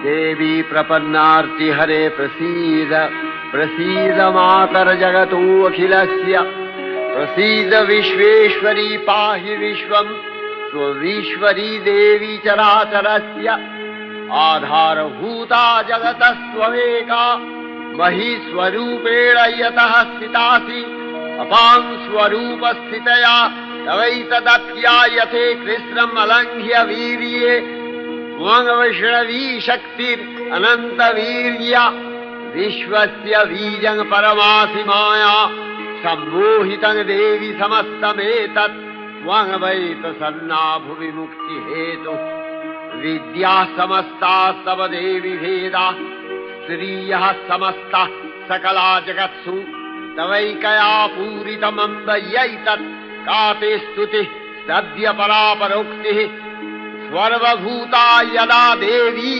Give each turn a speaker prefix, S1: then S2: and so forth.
S1: देवी प्रपन्नार्ति हरे प्रसीद प्रसीद मातर जगतो अखिलस्य प्रसीद विश्वेश्वरी पाहि विश्वं स्वविश्वरी देवी चराचरस्य आधारभूता जगतस्त्वमेका महीस्वरूपेण यतः स्थितासि अपां स्वरूपस्थितया तवैतदप्यायते कृष्णम् अलङ्घ्य वीर्ये त्वं वैष्णवी शक्तिरनन्तवीर्या विश्वस्य बीजं परमासि माया सम्मोहितं देवि समस्तमेतत् त्वं वै प्रसन्ना भुवि मुक्तिहेतुः विद्याः समस्ताः तव देवि भेदाः स्त्रियः समस्ताः सकला जगत्सु तवैकया पूरितमम्बयैतत् का ते स्तुतिः सद्य परापरोक्तिः सर्वभूता यदा देवी